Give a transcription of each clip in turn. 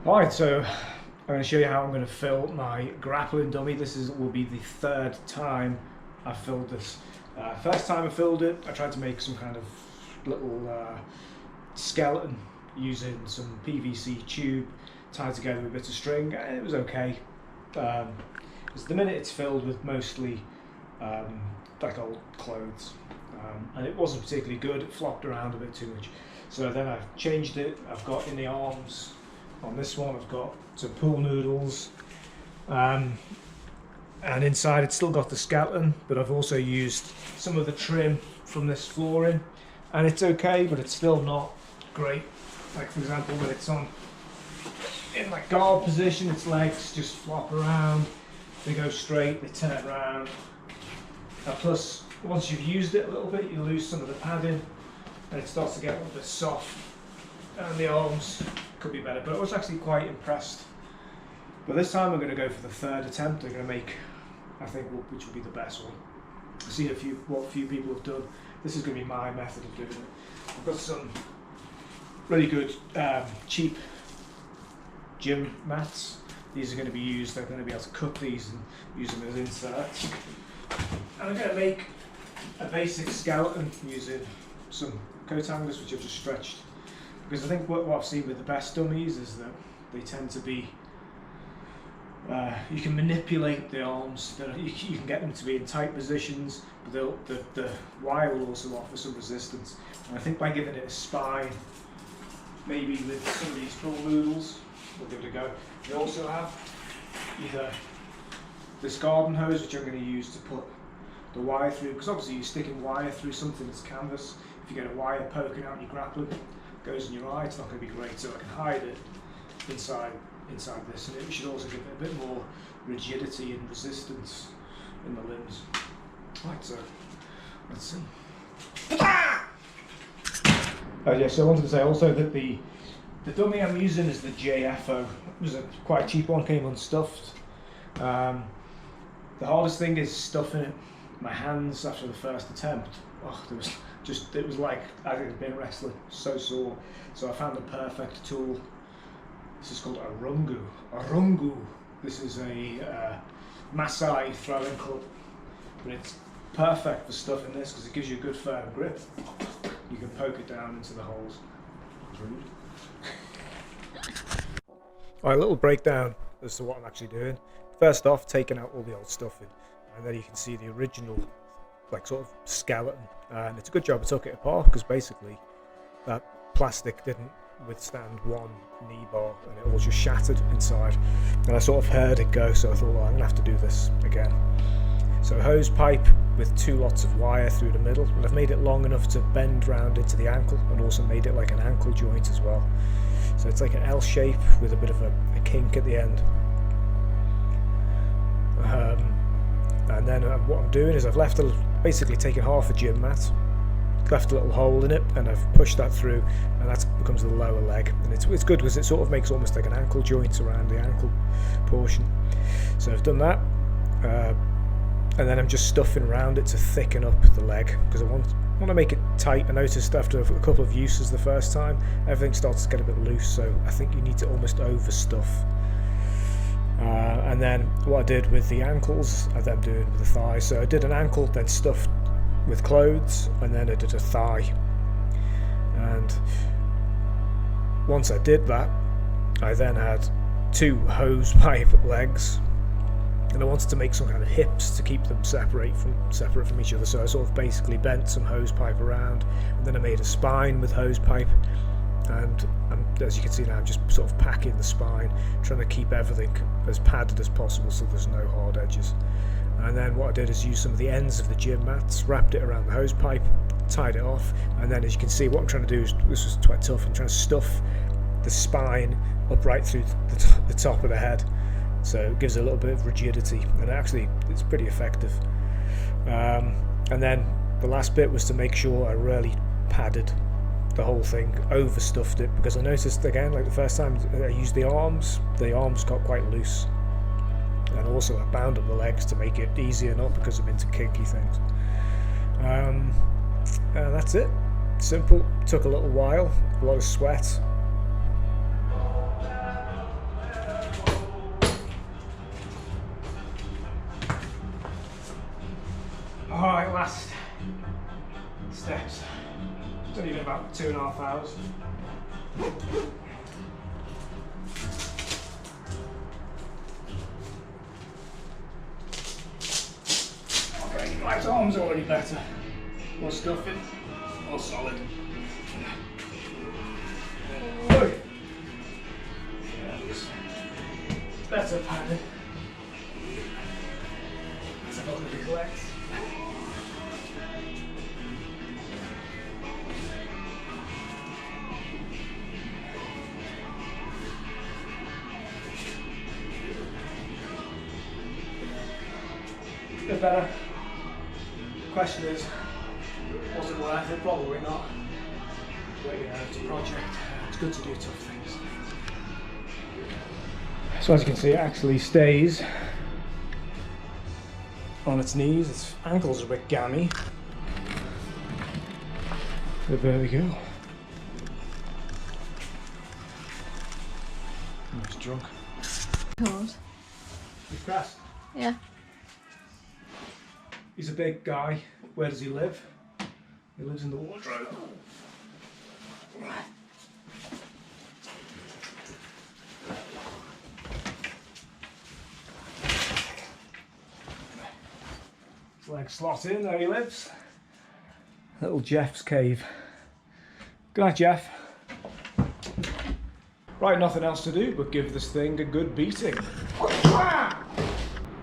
Alright, so I'm going to show you how I'm going to fill my grappling dummy. Will be the third time I've filled this. First time I filled it, I tried to make some kind of little skeleton using some PVC tube tied together with bits of string, and it was okay. Because the minute it's filled with mostly like old clothes, and it wasn't particularly good. It flopped around a bit too much. So then I've changed it. I've got in the arms on this one, I've got some pool noodles, and inside it's still got the skeleton, but I've also used some of the trim from this flooring, and it's okay, but it's still not great. Like for example, when it's on in like guard position, its legs just flop around, they go straight, they turn around. Plus, once you've used it a little bit, you lose some of the padding, and it starts to get a little bit soft, and the arms could be better. But I was actually quite impressed. But this time I'm going to go for the third attempt. I'm going to make, I think, which will be the best one. I see what a few people have done. This is going to be my method of doing it. I've got some really good cheap gym mats. These are going to be used. I'm going to be able to cut these and use them as inserts. And I'm going to make a basic skeleton using some coat hangers, which I've just stretched. Because I think what I've seen with the best dummies is that they tend to be, you can manipulate the arms, you can get them to be in tight positions, but the wire will also offer some resistance. And I think by giving it a spine, maybe with some of these pool noodles, we'll give it a go. We also have either this garden hose, which I'm going to use to put the wire through, because obviously you're sticking wire through something that's canvas. If you get a wire poking out in your grappling, goes in your eye, it's not going to be great. So I can hide it inside this, and it should also give it a bit more rigidity and resistance in the limbs. Right, so let's see. Oh yeah, so I wanted to say also that the dummy I'm using is the JFO. It was a quite cheap one, came unstuffed. The hardest thing is stuffing it. My hands after the first attempt, it was like I had been wrestling, so sore. So I found the perfect tool. This is called a rungu. This is a Maasai throwing club, but it's perfect for stuffing this because it gives you a good firm grip. You can poke it down into the holes. Alright, a little breakdown as to what I'm actually doing. First off, taking out all the old stuffing, and then you can see the original, like sort of skeleton. And it's a good job I took it apart because basically that plastic didn't withstand one knee bar and it all just shattered inside. And I sort of heard it go, so I thought, well, I'm gonna have to do this again. So a hose pipe with 2 lots of wire through the middle, and I've made it long enough to bend round into the ankle, and also made it like an ankle joint as well. So it's like an L shape with a bit of a kink at the end. And then what I'm doing is I've basically taken half a gym mat, left a little hole in it, and I've pushed that through, and that becomes the lower leg. And it's good because it sort of makes almost like an ankle joint around the ankle portion. So I've done that, and then I'm just stuffing around it to thicken up the leg because I want to make it tight. I noticed after a couple of uses the first time, everything starts to get a bit loose, so I think you need to almost overstuff. And then what I did with the ankles, I then doing with the thighs. So I did an ankle, then stuffed with clothes, and then I did a thigh. And once I did that, I then had 2 hose pipe legs, and I wanted to make some kind of hips to keep them separate from each other. So I sort of basically bent some hose pipe around, and then I made a spine with hose pipe. And as you can see now, I'm just sort of packing the spine, trying to keep everything as padded as possible so there's no hard edges. And then what I did is use some of the ends of the gym mats, wrapped it around the hose pipe, tied it off, and then as you can see, what I'm trying to do is, this was quite tough, I'm trying to stuff the spine up right through the top of the head, so it gives a little bit of rigidity, and actually it's pretty effective. And then the last bit was to make sure I really padded the whole thing, overstuffed it, because I noticed again, like the first time I used the arms got quite loose, and also I bound up the legs to make it easier, not because I'm into kinky things. And that's it. Simple. Took a little while, a lot of sweat. steps. It's only been about 2.5 hours. Okay, right arm's already better. More stuffing, more solid. Oh. Yes. Better padded. Let's have a look at his legs. Bit better. Question is, was it worth it? Probably not. But yeah, it's a project. It's good to do tough things. So as you can see, it actually stays on its knees. Its ankles are a bit gammy. But there we go. He's drunk. God. He's pressed. Yeah. He's a big guy. Where does he live? He lives in the wardrobe. His legs slot in, there he lives. Little Jeff's cave. Good night, Jeff. Right, nothing else to do but give this thing a good beating.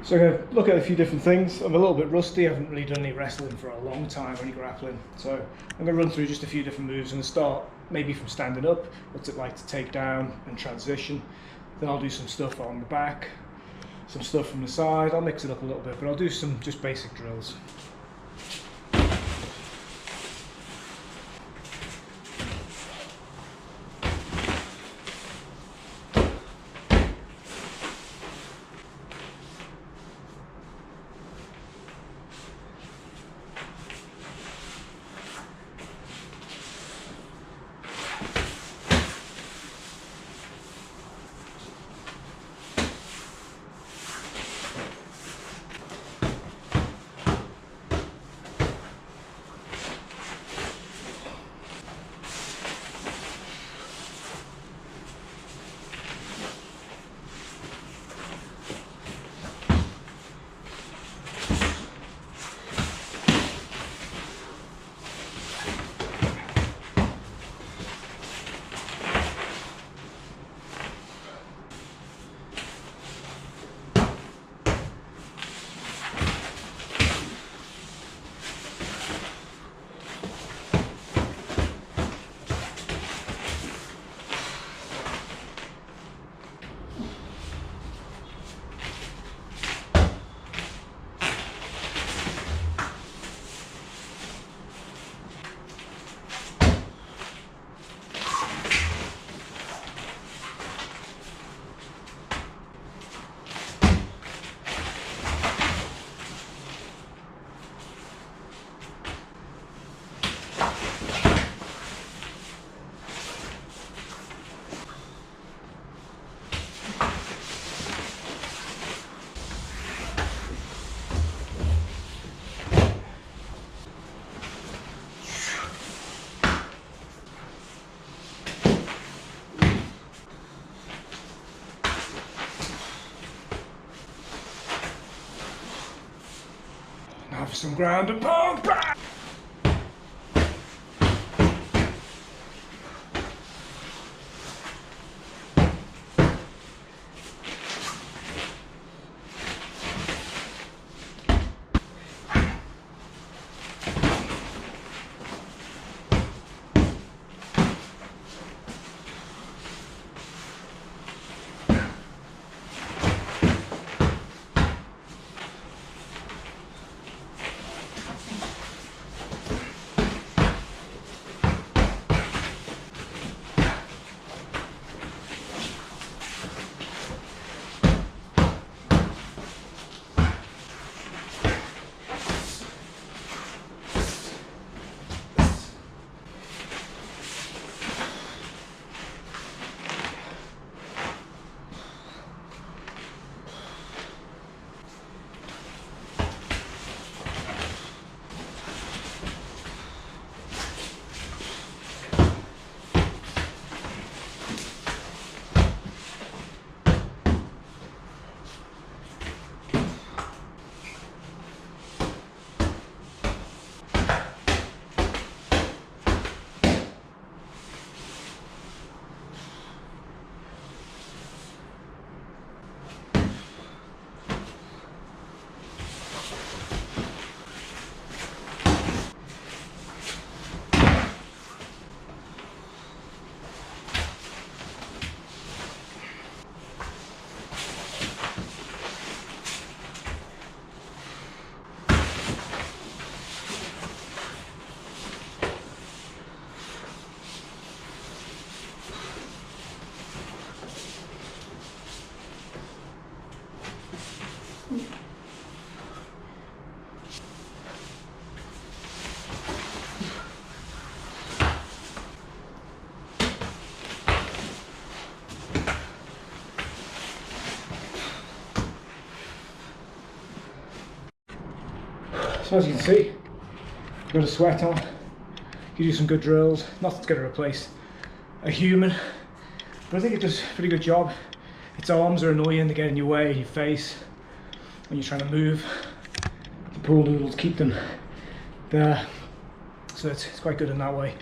So I'm going to look at a few different things. I'm a little bit rusty, I haven't really done any wrestling for a long time, any grappling. So I'm going to run through just a few different moves. I'm going to start maybe from standing up, what's it like to take down and transition. Then I'll do some stuff on the back, some stuff from the side. I'll mix it up a little bit, but I'll do some just basic drills. Now for some ground and pound. So as you can see, I've got a sweat on. You do some good drills. Nothing's going to replace a human, but I think it does a pretty good job. Its arms are annoying, they get in your way, in your face, when you're trying to move. The pool noodles, keep them there. So it's quite good in that way.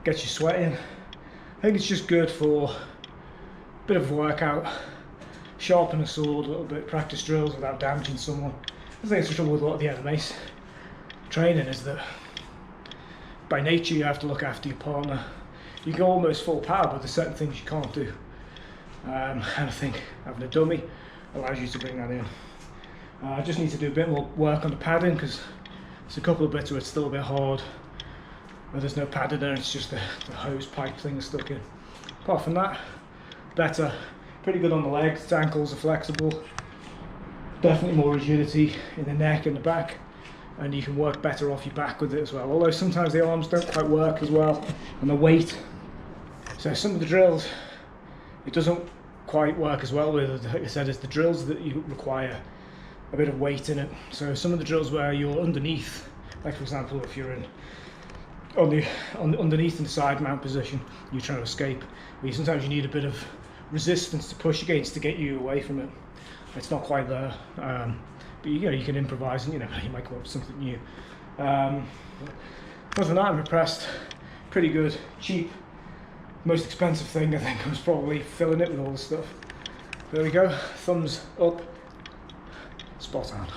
Gets you sweating. I think it's just good for a bit of a workout. Sharpen a sword a little bit, practice drills without damaging someone. I think it's the trouble with a lot of the MMA training is that by nature you have to look after your partner. You go almost full power, but there's certain things you can't do. And I think having a dummy allows you to bring that in. I just need to do a bit more work on the padding because there's a couple of bits where it's still a bit hard. Where there's no padding there, it's just the hose pipe thing stuck in. Apart from that, better. Pretty good on the legs, its ankles are flexible. Definitely more rigidity in the neck and the back. And you can work better off your back with it as well. Although sometimes the arms don't quite work as well, and the weight. So some of the drills, it doesn't quite work as well with, like I said, it's the drills that you require a bit of weight in it. So some of the drills where you're underneath, like for example if you're in underneath in the side mount position, you're trying to escape, sometimes you need a bit of resistance to push against to get you away from it. It's not quite there, but you can improvise and you might come up with something new. Other than that, I'm impressed. Pretty good, cheap. Most expensive thing I think was probably filling it with all this stuff. There we go, thumbs up, spot on.